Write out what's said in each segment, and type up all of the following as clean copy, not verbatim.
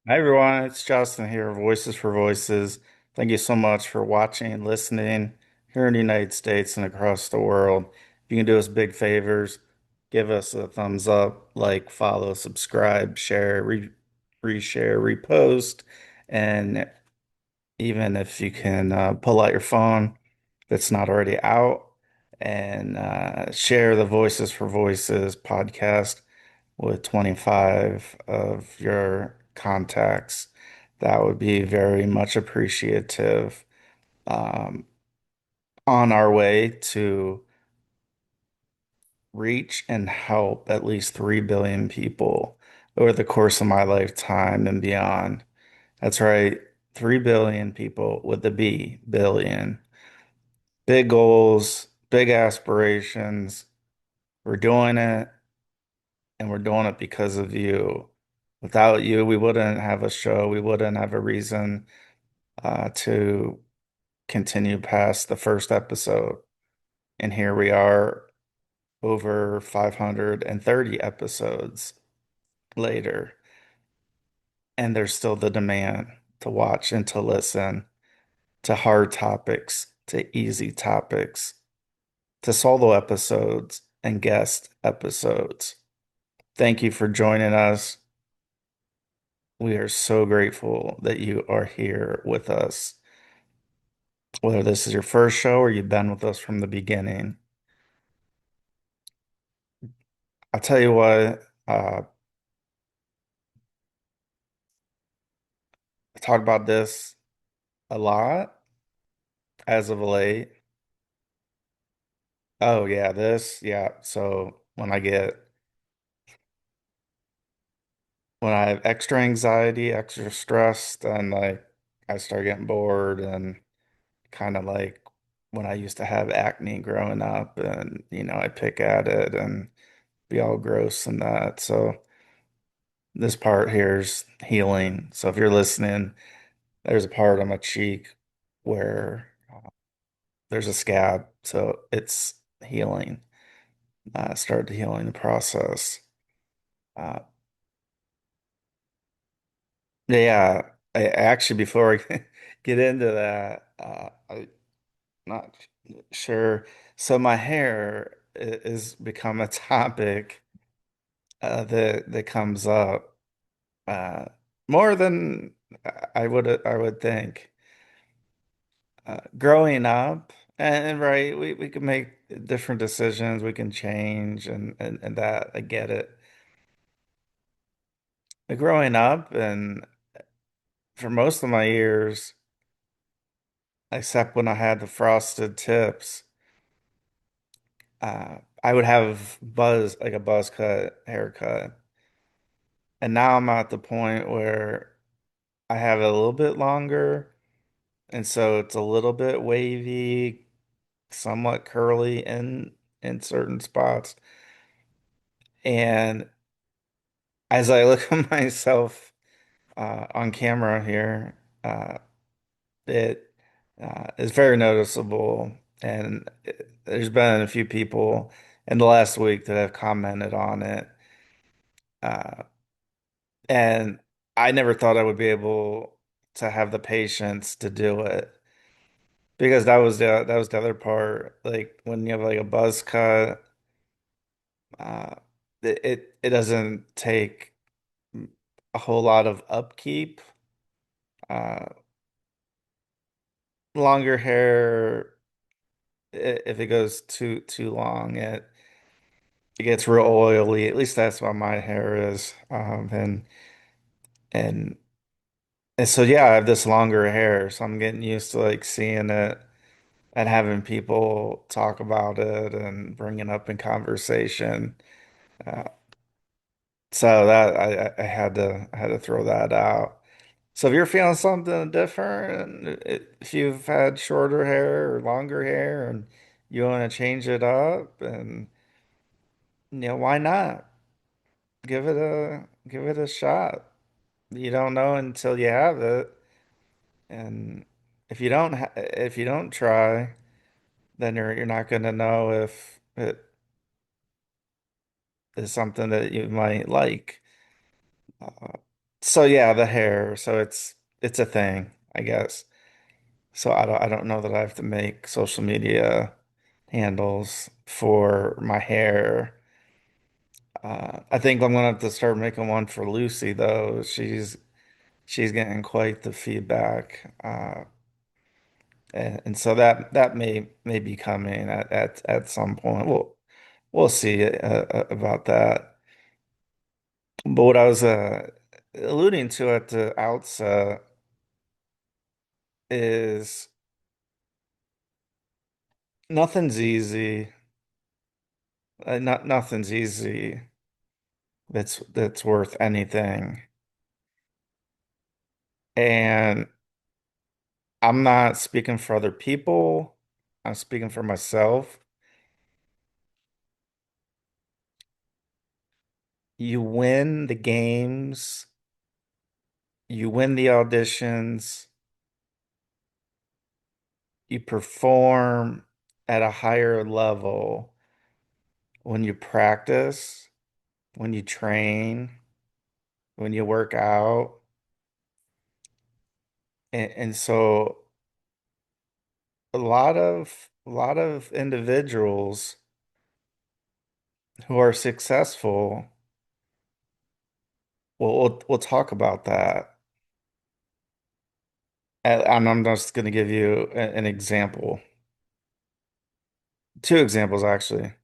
Hi everyone, it's Justin here, Voices for Voices. Thank you so much for watching and listening here in the United States and across the world. If you can do us big favors, give us a thumbs up, like, follow, subscribe, share, reshare, repost, and even if you can pull out your phone that's not already out and share the Voices for Voices podcast with 25 of your contacts. That would be very much appreciative. Um, on our way to reach and help at least 3 billion people over the course of my lifetime and beyond. That's right, 3 billion people with the B, billion. Big goals, big aspirations. We're doing it, and we're doing it because of you. Without you, we wouldn't have a show. We wouldn't have a reason to continue past the first episode. And here we are over 530 episodes later, and there's still the demand to watch and to listen to hard topics, to easy topics, to solo episodes and guest episodes. Thank you for joining us. We are so grateful that you are here with us. Whether this is your first show or you've been with us from the beginning, I'll tell you what, I talk about this a lot as of late. Oh yeah, this, yeah. So when I have extra anxiety, extra stress, then like I start getting bored and kind of like when I used to have acne growing up and I pick at it and be all gross and that. So this part here is healing. So if you're listening, there's a part on my cheek where there's a scab. So it's healing. Started healing the process. Uh, yeah, actually, before I get into that, I'm not sure. So my hair is become a topic that comes up uh, more than I would think. Growing up, and right, we can make different decisions, we can change, and that I get it. But growing up, and for most of my years, except when I had the frosted tips, I would have like a buzz cut haircut. And now I'm at the point where I have it a little bit longer, and so it's a little bit wavy, somewhat curly in certain spots. And as I look at myself on camera here, it is very noticeable. And there's been a few people in the last week that have commented on it. Uh, and I never thought I would be able to have the patience to do it because that was the other part. Like when you have like a buzz cut, uh, it doesn't take a whole lot of upkeep. Uh, Longer hair, if it goes too long, it gets real oily. At least that's what my hair is. And and so yeah, I have this longer hair, so I'm getting used to like seeing it and having people talk about it and bring it up in conversation. Uh, so that I had to throw that out. So if you're feeling something different, if you've had shorter hair or longer hair and you want to change it up, and why not? Give it a shot. You don't know until you have it, and if you don't try, then you're not going to know if it is something that you might like. Uh, So yeah, the hair. So it's a thing, I guess. So I don't know that I have to make social media handles for my hair. I think I'm gonna have to start making one for Lucy though. She's getting quite the feedback. And so that may be coming at some point. We'll see about that. But what I was alluding to at the outset is nothing's easy. Nothing's easy that's worth anything. And I'm not speaking for other people. I'm speaking for myself. You win the games, you win the auditions, you perform at a higher level when you practice, when you train, when you work out. And so a lot of individuals who are successful, we'll talk about that. And I'm just going to give you an example. Two examples, actually.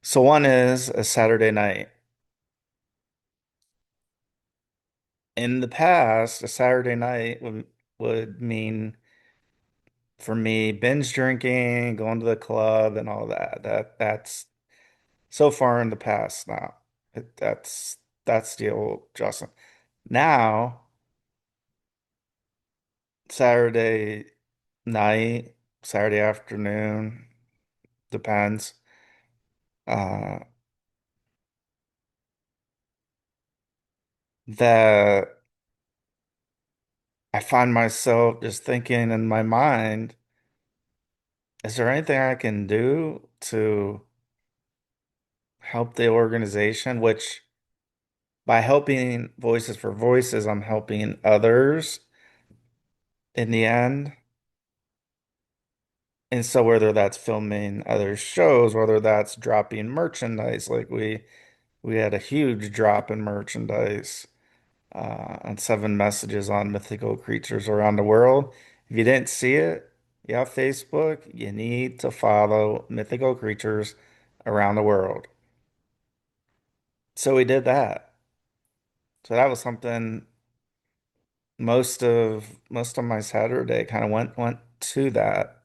So one is a Saturday night. In the past, a Saturday night would mean for me binge drinking, going to the club, and all that. That's so far in the past now. That's the old Justin. Now, Saturday night, Saturday afternoon, depends. Uh, that I find myself just thinking in my mind, is there anything I can do to help the organization? Which by helping Voices for Voices, I'm helping others in the end. And so whether that's filming other shows, whether that's dropping merchandise, like we had a huge drop in merchandise on 7 messages on mythical creatures around the world. If you didn't see it, you have Facebook, you need to follow mythical creatures around the world. So we did that. So that was something most of my Saturday kind of went to that.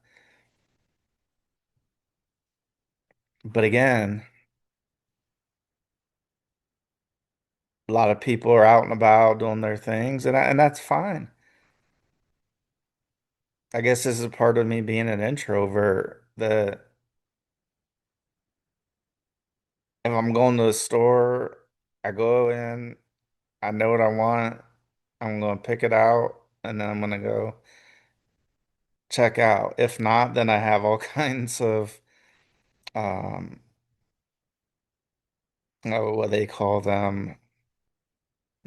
But again, a lot of people are out and about doing their things, and that's fine. I guess this is part of me being an introvert that if I'm going to the store, I go in, I know what I want, I'm going to pick it out, and then I'm going to go check out. If not, then I have all kinds of um what they call them,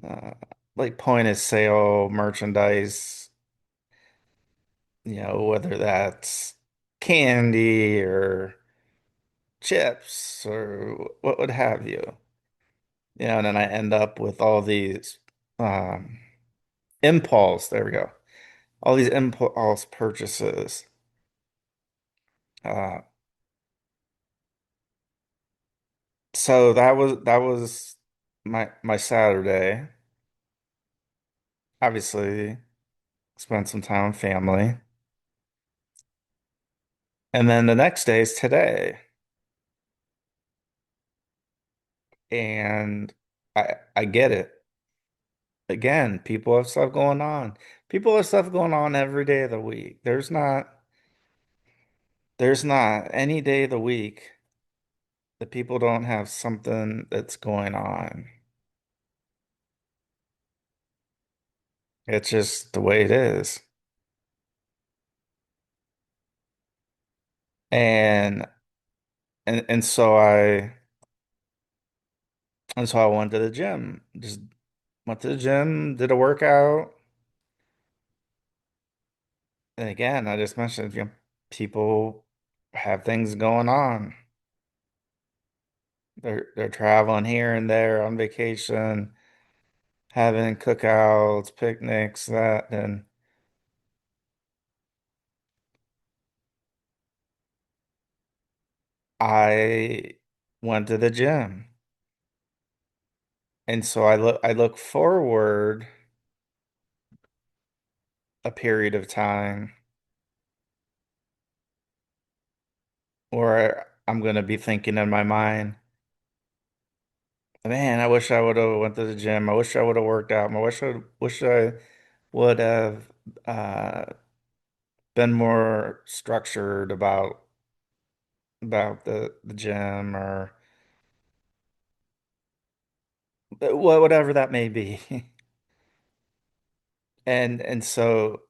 uh, like point of sale merchandise, whether that's candy or chips or what would have you. And then I end up with all these um, there we go. All these impulse purchases. Uh, so that was my Saturday. Obviously, spent some time with family. And then the next day is today. And I get it. Again, people have stuff going on. People have stuff going on every day of the week. There's not any day of the week that people don't have something that's going on. It's just the way it is. And and so I went to the gym just Went to the gym, did a workout. And again, I just mentioned, people have things going on. They're traveling here and there on vacation, having cookouts, picnics, that, and I went to the gym. And so I look forward a period of time where I'm gonna be thinking in my mind, man, I wish I would have went to the gym. I wish I would have worked out. I would have uh, been more structured about the gym or whatever that may be. And so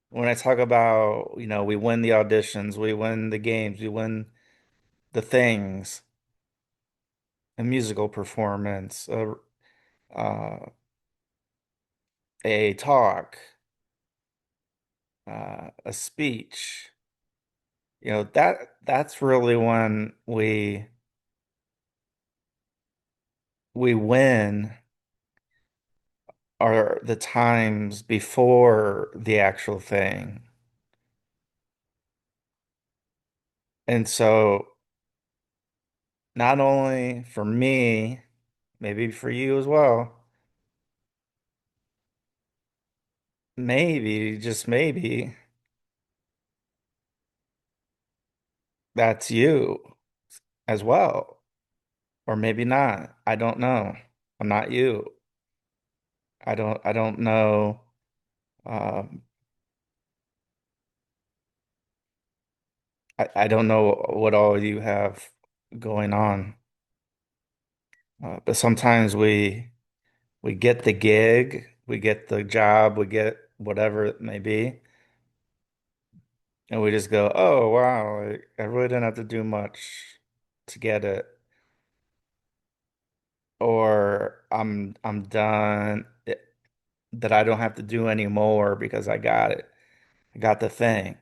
when I talk about, we win the auditions, we win the games, we win the things, a musical performance, uh, a talk, a speech, that's really when we win are the times before the actual thing. And so not only for me, maybe for you as well, maybe, just maybe, that's you as well. Or maybe not. I don't know. I'm not you. I don't know. Um, I don't know what all you have going on. But sometimes we get the gig, we get the job, we get whatever it may be, and we just go, "Oh, wow, I really didn't have to do much to get it." Or I'm done, that I don't have to do anymore because I got it. I got the thing.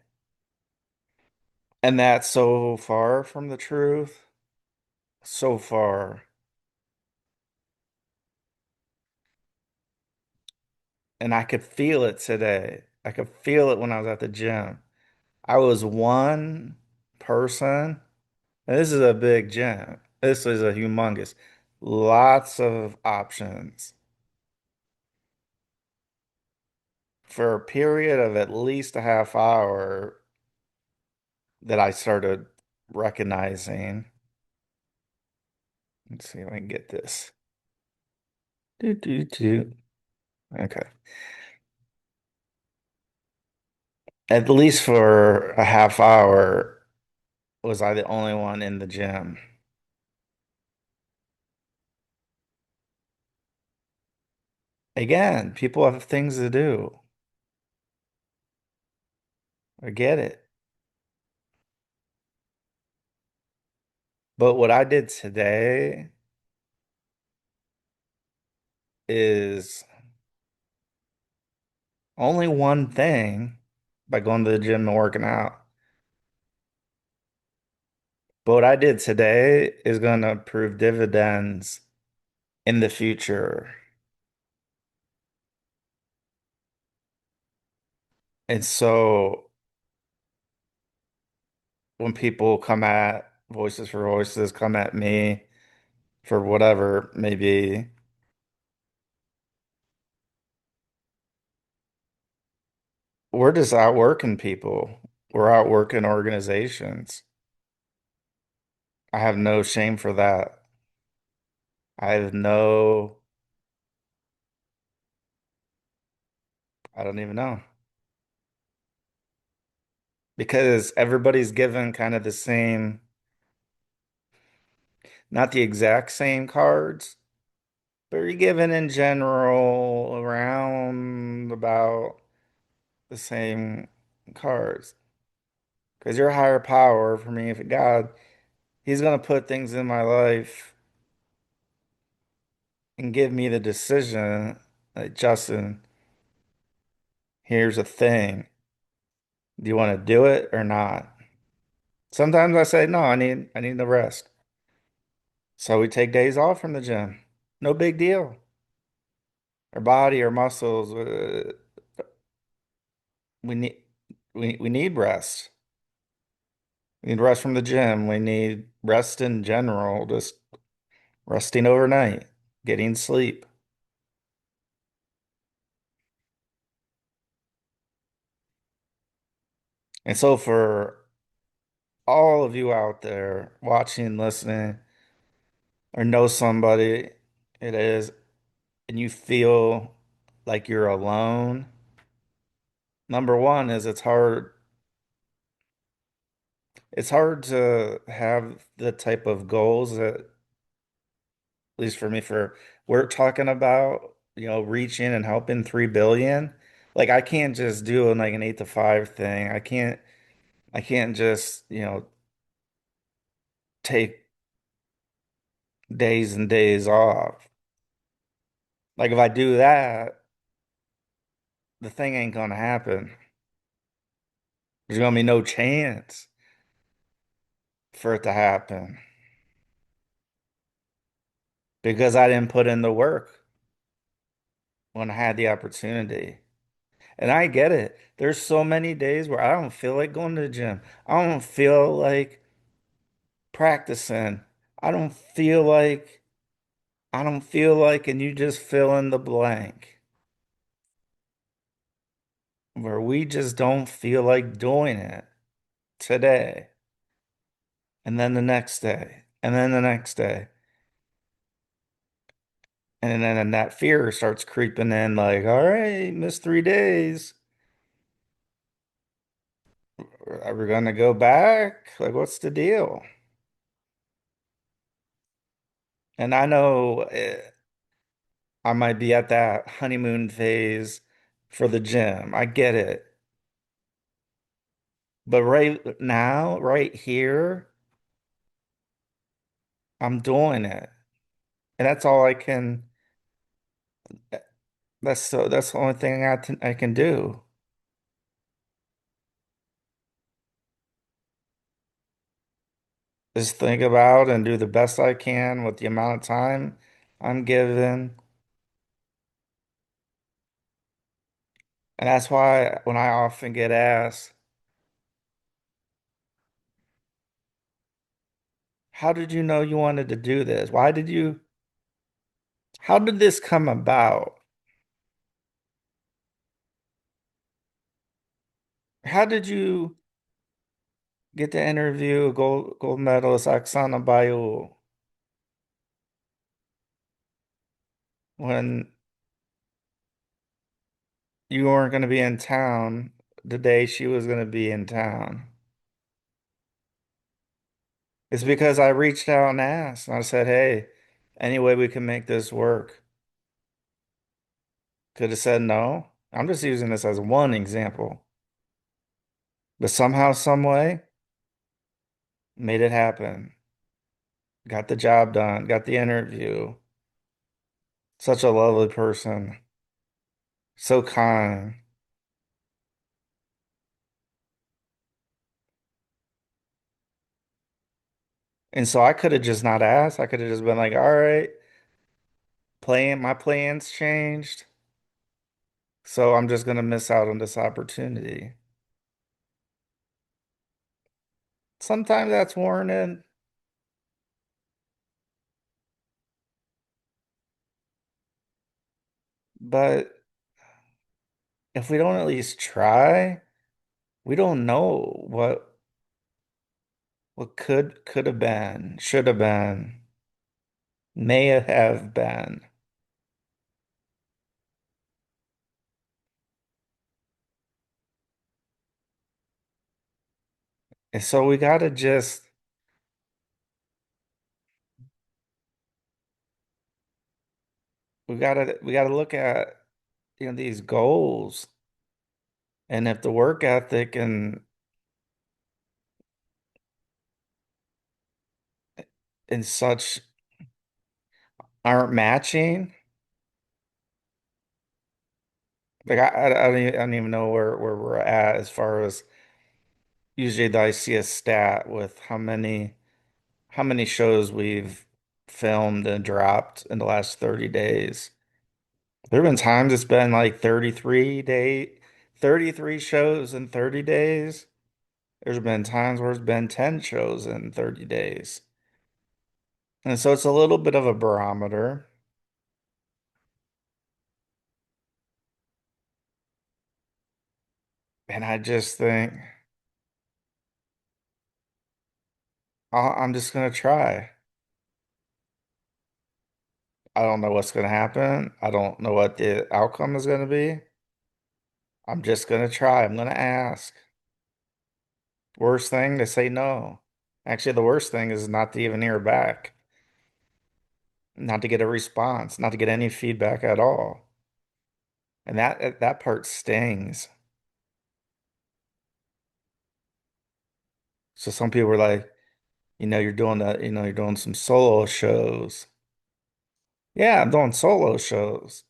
And that's so far from the truth. So far. And I could feel it today. I could feel it when I was at the gym. I was one person. And this is a big gym. This is a humongous. Lots of options for a period of at least a half hour that I started recognizing. Let's see if I can get this. Do, do, do. Okay. At least for a half hour, was I the only one in the gym? Again, people have things to do. I get it. But what I did today is only one thing by going to the gym and working out. But what I did today is going to prove dividends in the future. And so when people come at Voices for Voices, come at me for whatever maybe, we're just outworking people. We're outworking organizations. I have no shame for that. I have no, I don't even know. Because everybody's given kind of the same, not the exact same cards, but you're given in general around about the same cards. Because your higher power, for me, if God, He's gonna put things in my life and give me the decision, like, Justin, here's a thing. Do you want to do it or not? Sometimes I say, no, I need the rest. So we take days off from the gym. No big deal. Our body, our muscles, we need we need rest. We need rest from the gym. We need rest in general, just resting overnight, getting sleep. And so for all of you out there watching, listening, or know somebody it is, and you feel like you're alone, number one is it's hard to have the type of goals that, at least for me, for we're talking about, reaching and helping 3 billion. Like I can't just do like an 8 to 5 thing. I can't just, take days and days off. Like if I do that, the thing ain't gonna happen. There's gonna be no chance for it to happen because I didn't put in the work when I had the opportunity. And I get it. There's so many days where I don't feel like going to the gym. I don't feel like practicing. I don't feel like, and you just fill in the blank where we just don't feel like doing it today. And then the next day, and then the next day. And then that fear starts creeping in like, all right, missed 3 days. Are we gonna go back? Like, what's the deal? And I know I might be at that honeymoon phase for the gym. I get it. But right now, right here, I'm doing it. And that's all I can, that's the only thing I can do is think about and do the best I can with the amount of time I'm given. And that's why when I often get asked, how did you know you wanted to do this? How did this come about? How did you get to interview a gold medalist Oksana Bayul when you weren't going to be in town the day she was going to be in town? It's because I reached out and asked. And I said, hey, any way we can make this work? Could have said no. I'm just using this as one example. But somehow, some way, made it happen. Got the job done, got the interview. Such a lovely person, so kind. And so I could have just not asked. I could have just been like, all right, my plans changed. So I'm just gonna miss out on this opportunity. Sometimes that's warranted, but if we don't at least try, we don't know what could have been, should have been, may have been. And so we gotta look at, these goals, and if the work ethic and such aren't matching. Like I don't even know where we're at as far as usually I see a stat with how many shows we've filmed and dropped in the last 30 days. There have been times it's been like 33 shows in 30 days. There's been times where it's been 10 shows in 30 days. And so it's a little bit of a barometer. And I just think I'm just going to try. I don't know what's going to happen. I don't know what the outcome is going to be. I'm just going to try. I'm going to ask. Worst thing, to say no. Actually, the worst thing is not to even hear back, not to get a response, not to get any feedback at all. And that part stings. So some people were like, you're doing some solo shows. Yeah, I'm doing solo shows.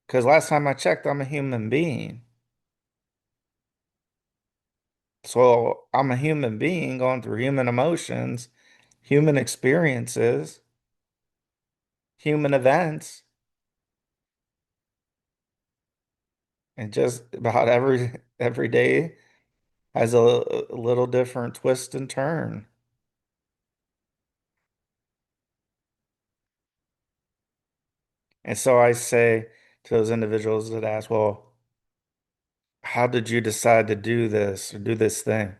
Because last time I checked, I'm a human being. So I'm a human being going through human emotions, human experiences, human events, and just about every day has a little different twist and turn. And so I say to those individuals that ask, well, how did you decide to do this or do this thing?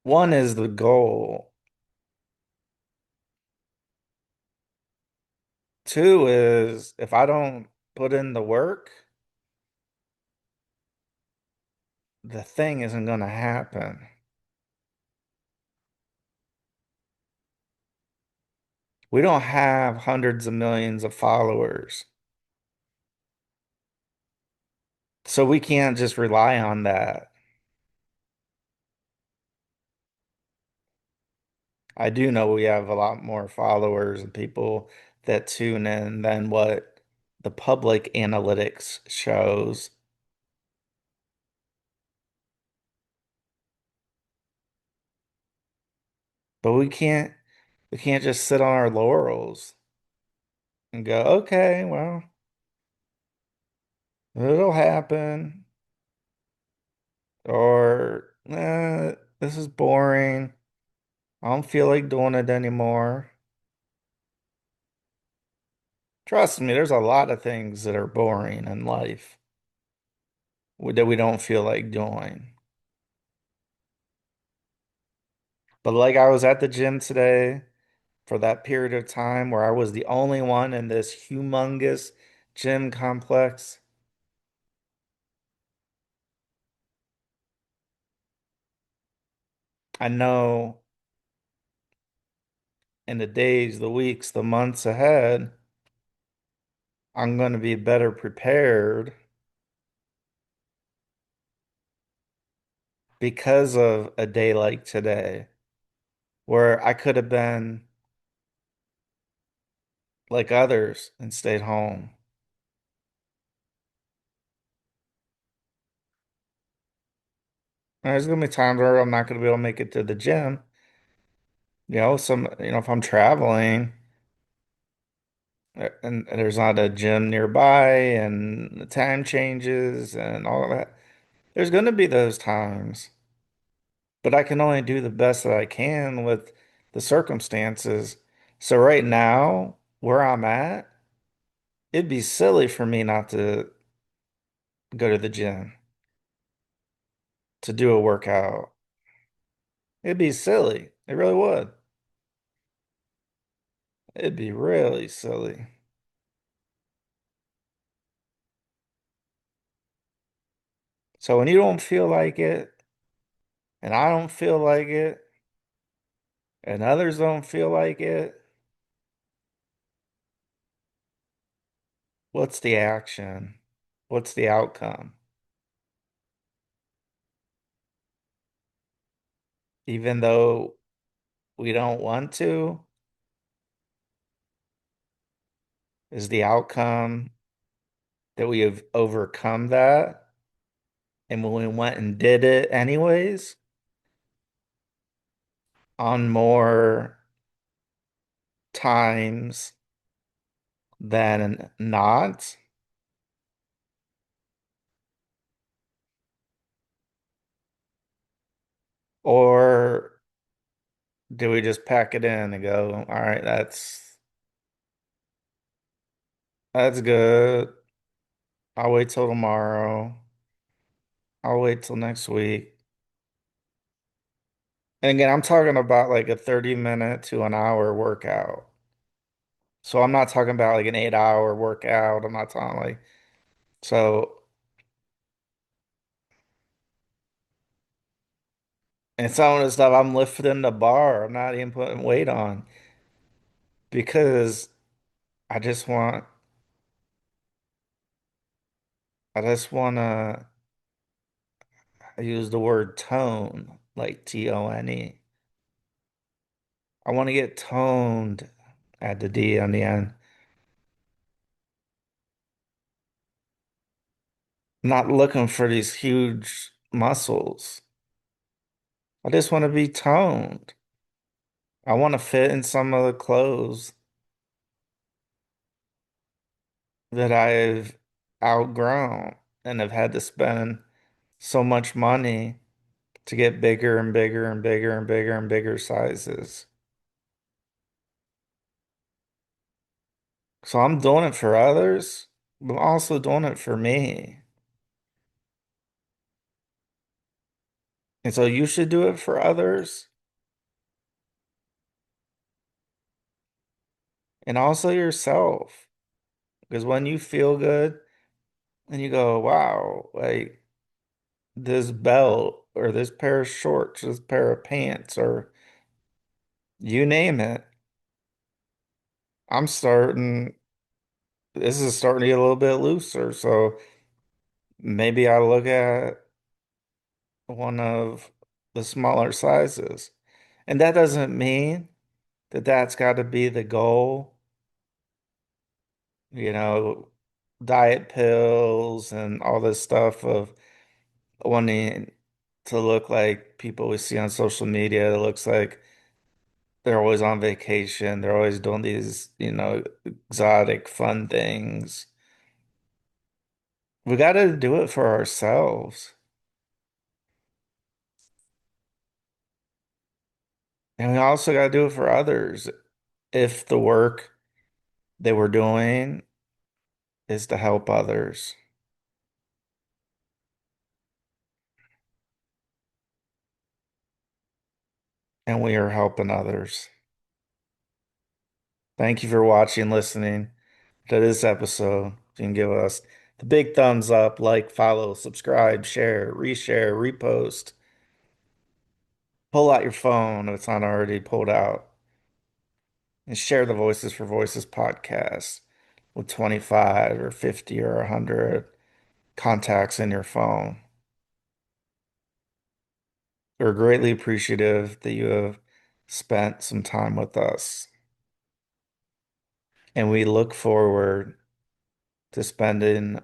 One is the goal. Two is if I don't put in the work, the thing isn't going to happen. We don't have hundreds of millions of followers. So we can't just rely on that. I do know we have a lot more followers and people that tune in than what the public analytics shows. But we can't just sit on our laurels and go, okay, well, it'll happen. Or this is boring. I don't feel like doing it anymore. Trust me, there's a lot of things that are boring in life that we don't feel like doing. But like I was at the gym today for that period of time where I was the only one in this humongous gym complex. I know in the days, the weeks, the months ahead, I'm going to be better prepared because of a day like today, where I could have been like others and stayed home. And there's going to be times where I'm not going to be able to make it to the gym. If I'm traveling and there's not a gym nearby and the time changes and all of that, there's going to be those times. But I can only do the best that I can with the circumstances. So right now, where I'm at, it'd be silly for me not to go to the gym to do a workout. It'd be silly. It really would. It'd be really silly. So when you don't feel like it, and I don't feel like it, and others don't feel like it, what's the action? What's the outcome? Even though we don't want to, Is the outcome that we have overcome that and when we went and did it anyways on more times than not? Or do we just pack it in and go, all right, that's good. I'll wait till tomorrow. I'll wait till next week. And again, I'm talking about like a 30-minute to an hour workout. So I'm not talking about like an 8-hour workout. I'm not talking like so and some of the stuff I'm lifting the bar. I'm not even putting weight on because I just want I just wanna use the word tone, like Tone. I want to get toned, add the D on the end. I'm not looking for these huge muscles. I just want to be toned. I want to fit in some of the clothes that I've outgrown and have had to spend so much money to get bigger and bigger and bigger and bigger and bigger sizes. So I'm doing it for others, but I'm also doing it for me. And so you should do it for others and also yourself. Because when you feel good and you go, wow, like this belt or this pair of shorts, this pair of pants, or you name it, I'm starting, this is starting to get a little bit looser. So maybe I look at one of the smaller sizes. And that doesn't mean that that's got to be the goal, you know, diet pills and all this stuff of wanting to look like people we see on social media. It looks like they're always on vacation. They're always doing these, exotic, fun things. We got to do it for ourselves. And we also got to do it for others. If the work that we're doing is to help others and we are helping others. Thank you for watching, listening to this episode. You can give us the big thumbs up, like, follow, subscribe, share, reshare, repost. Pull out your phone if it's not already pulled out and share the Voices for Voices podcast with 25 or 50 or 100 contacts in your phone. We're greatly appreciative that you have spent some time with us, and we look forward to spending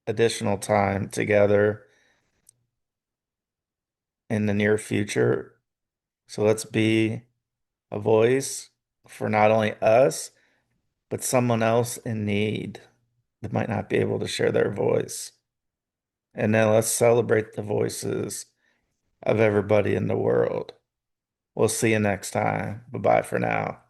additional time together in the near future. So let's be a voice for not only us, but someone else in need that might not be able to share their voice. And then let's celebrate the voices of everybody in the world. We'll see you next time. Bye bye for now.